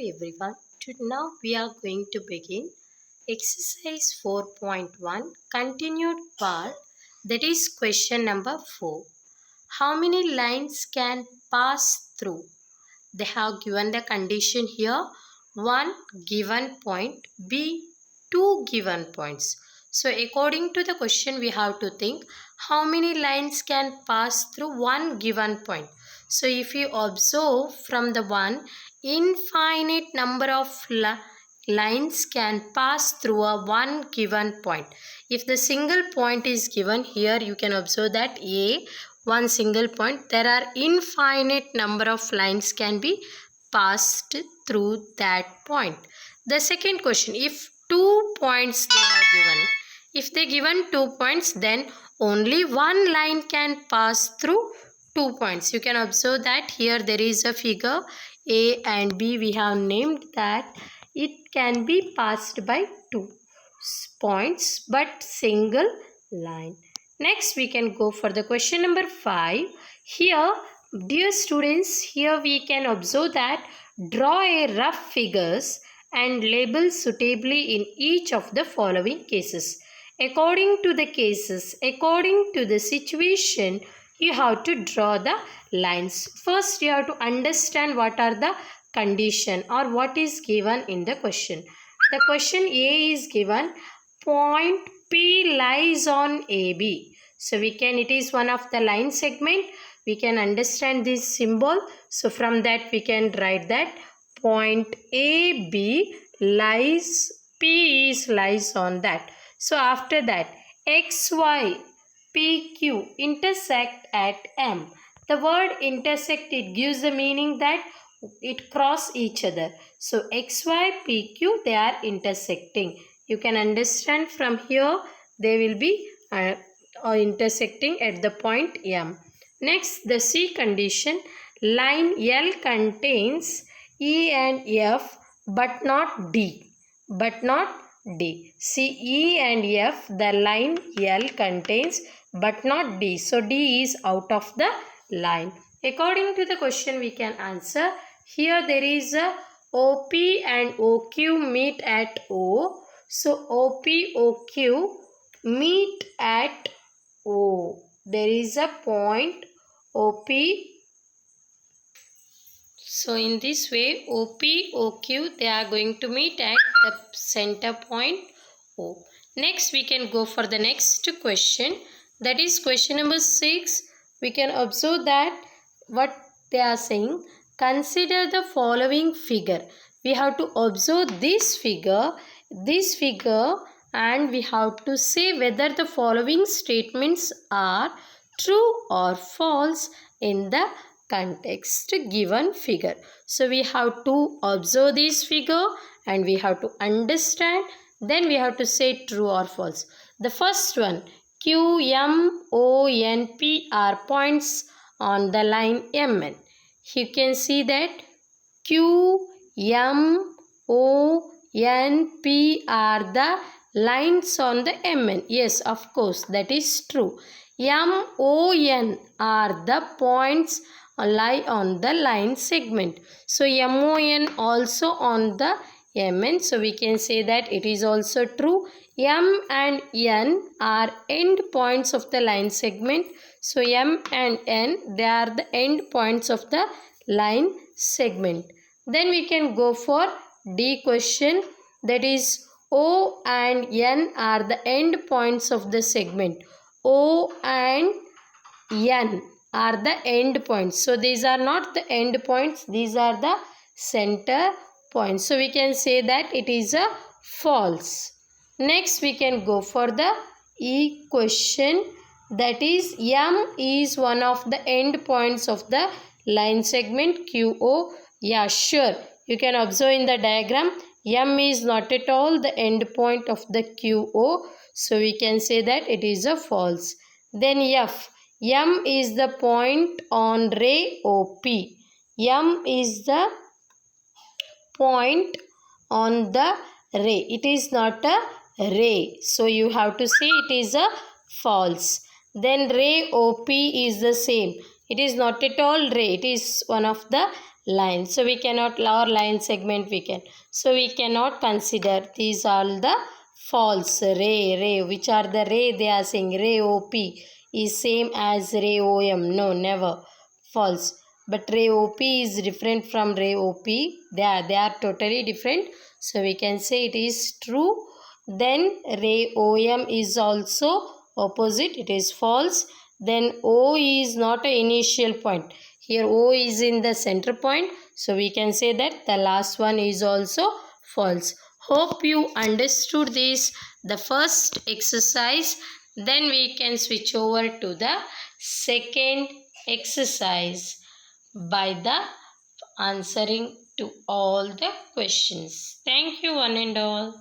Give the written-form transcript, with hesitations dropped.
everyone. Now we are going to begin exercise 4.1 continued part, that is question number 4. How many lines can pass through? They have given the condition here: 1 given point, B 2 given points. So according to the question we have to think how many lines can pass through one given point. So if you observe from the one, infinite number of lines can pass through a one given point. If the single point is given here, you can observe that A, one single point, there are infinite number of lines can be passed through that point. The second question, if 2 points they are given, if they given 2 points, then only one line can pass through 2 points. You can observe that here there is a figure A and B, we have named that it can be passed by 2 points but single line. Next we can go for the question number 5. Here, dear students, here we can observe that draw a rough figures and label suitably in each of the following cases. According to the cases, according to the situation, you have to draw the lines. First you have to understand what are the condition or what is given in the question. The question A is given, point P lies on AB. So we can, it is one of the line segment. We can understand this symbol. So from that we can write that point AB lies, P is lies on that. So after that, XY PQ intersect at M. The word intersect, it gives the meaning that it cross each other. So XY PQ, they are intersecting. You can understand from here they will be intersecting at the point M. Next, the C condition, line L contains E and F but not D. But not D. See, E and F, the line L contains but not D. So D is out of the line. According to the question we can answer. Here there is a OP and OQ meet at O. So OP, OQ meet at O. There is a point OP. So in this way OP, OQ, they are going to meet at the center point O. Next we can go for the next question. That is question number 6. We can observe that what they are saying. Consider the following figure. We have to observe this figure, and we have to say whether the following statements are true or false in the context given figure. So we have to observe this figure and we have to understand, then we have to say true or false. The first one, Q, M, O, N, P are points on the line MN. You can see that Q, M, O, N, P are the lines on the MN. Yes, of course, that is true. M, O, N are the points lie on the line segment. So M, O, N also on the MN. So we can say that it is also true. M and N are end points of the line segment. So M and N, they are the end points of the line segment. Then we can go for D question, that is O and N are the end points of the segment. O and N are the end points. So these are not the end points, these are the center points. So we can say that it is a false. Next we can go for the E question, that is M is one of the end points of the line segment QO. Yeah, sure. You can observe in the diagram M is not at all the end point of the QO. So we can say that it is a false. Then F. M is the point on ray OP. M is the point on the ray. It is not a ray. So you have to say it is a false. Then ray OP is the same. It is not at all ray. It is one of the line. So we cannot, or line segment we can. So we cannot consider these all the false. Ray, which are the ray? They are saying ray OP is same as ray OM. No, never. False. But ray OP is different from ray OP. They are totally different. So we can say it is true. Then ray OM is also opposite. It is false. Then O is not an initial point. Here O is in the center point. So we can say that the last one is also false. Hope you understood this, the first exercise. Then we can switch over to the second exercise by the answering to all the questions. Thank you one and all.